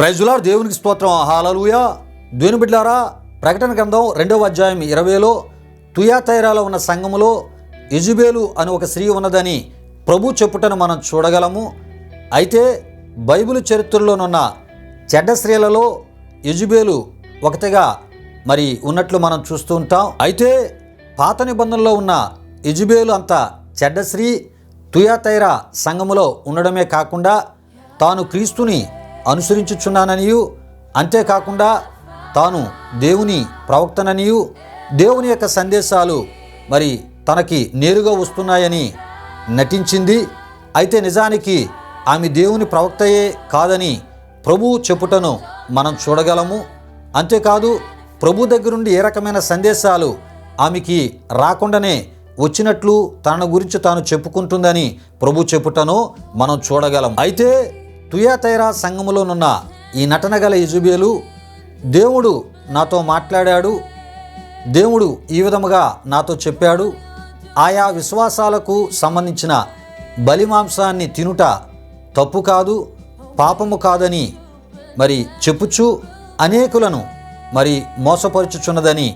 Praise the lord. దేవునికి స్తోత్రం. హల్లెలూయా. దేవుని బిడ్డలారా, ప్రకటన గ్రంథం 2వ అధ్యాయం 20లో తుయాతైరాలో ఉన్న సంఘములో యెజబెలు అని ఒక స్త్రీ ఉన్నదని ప్రభు చెప్పుటను మనం చూడగలము. అయితే బైబిల్ చరిత్రలోనున్న చెడ్డ స్త్రీలలో యెజబెలు ఒకటిగా మరి ఉన్నట్లు మనం చూస్తూ ఉంటాం. అయితే పాత నిబంధనలో ఉన్న యెజబెలు అంత చెడ్డ స్త్రీ తుయాతైరా సంఘములో ఉండడమే కాకుండా తాను క్రీస్తుని అనుసరించుచున్నాననియు, అంతేకాకుండా తాను దేవుని ప్రవక్తననియు, దేవుని యొక్క సందేశాలు మరి తనకి నేరుగా వస్తున్నాయని నటించింది. అయితే నిజానికి ఆమె దేవుని ప్రవక్తయే కాదని ప్రభువు చెప్పుటను మనం చూడగలము. అంతేకాదు, ప్రభు దగ్గర నుండి ఏ రకమైన సందేశాలు ఆమెకి రాకుండానే వచ్చినట్లు తన గురించి తాను చెప్పుకుంటుందని ప్రభు చెప్పుటను మనం చూడగలం. అయితే తుయాతైరా సంఘములోనున్న ఈ నటన గల యెజబెలు, దేవుడు నాతో మాట్లాడాడు, దేవుడు ఈ విధముగా నాతో చెప్పాడు, ఆయా విశ్వాసాలకు సంబంధించిన బలిమాంసాన్ని తినుట తప్పు కాదు, పాపము కాదని మరి చెప్పుచు అనేకులను మరి మోసపరుచుచున్నదని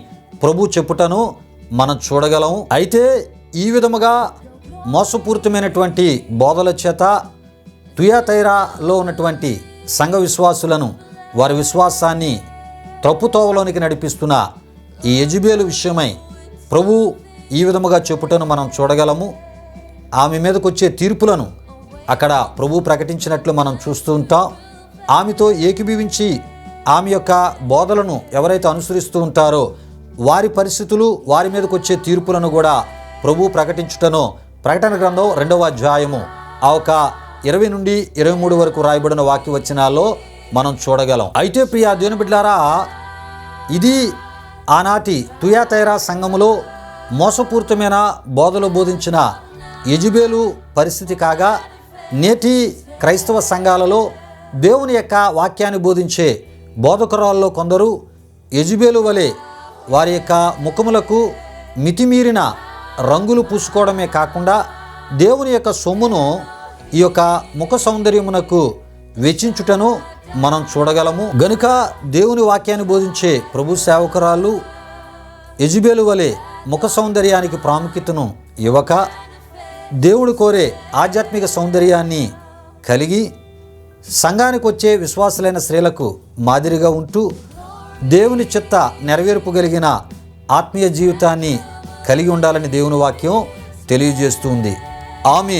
ప్రభు చెప్పుటను మనం చూడగలం. అయితే ఈ విధముగా మోసపూరితమైనటువంటి బోధల చేత తుయాతైరాలో ఉన్నటువంటి సంఘ విశ్వాసులను, వారి విశ్వాసాన్ని తప్పుతోవలోనికి నడిపిస్తున్న ఈ యెజబెలు విషయమై ప్రభు ఈ విధముగా చెప్పుటను మనం చూడగలము. ఆమె మీదకు వచ్చే తీర్పులను అక్కడ ప్రభు ప్రకటించినట్లు మనం చూస్తూ ఉంటాం. ఆమెతో ఏకీభవించి ఆమె యొక్క బోధలను ఎవరైతే అనుసరిస్తూ ఉంటారో వారి పరిస్థితులు, వారి మీదకు వచ్చే తీర్పులను కూడా ప్రభు ప్రకటించుటను ప్రకటన గ్రంథం 2వ అధ్యాయము ఆ ఒక 20 నుండి 23 వరకు రాయబడిన వాక్య వచనాల్లో మనం చూడగలం. అయితే ప్రియ దేవుని బిడ్డలారా, ఇది ఆనాటి తుయాతైరా సంఘములో మోసపూరితమైన బోధలు బోధించిన యెజబెలు పరిస్థితి కాగా, నేటి క్రైస్తవ సంఘాలలో దేవుని యొక్క వాక్యాన్ని బోధించే బోధకురాల్లో కొందరు యెజబెలు వలె వారి యొక్క ముఖములకు మితిమీరిన రంగులు పూసుకోవడమే కాకుండా దేవుని యొక్క సొమ్మును ఈ యొక్క ముఖ సౌందర్యమునకు వెచ్చించుటను మనం చూడగలము. గనుక దేవుని వాక్యాన్ని బోధించే ప్రభు సేవకురాలు యెజబెలు వలె ముఖ సౌందర్యానికి ప్రాముఖ్యతను ఇవ్వక, దేవుడు కోరే ఆధ్యాత్మిక సౌందర్యాన్ని కలిగి సంఘానికి వచ్చే విశ్వాసులైన స్త్రీలకు మాదిరిగా ఉంటూ దేవుని చిత్త నెరవేర్పు కలిగిన ఆత్మీయ జీవితాన్ని కలిగి ఉండాలని దేవుని వాక్యం తెలియజేస్తుంది. ఆమేన్.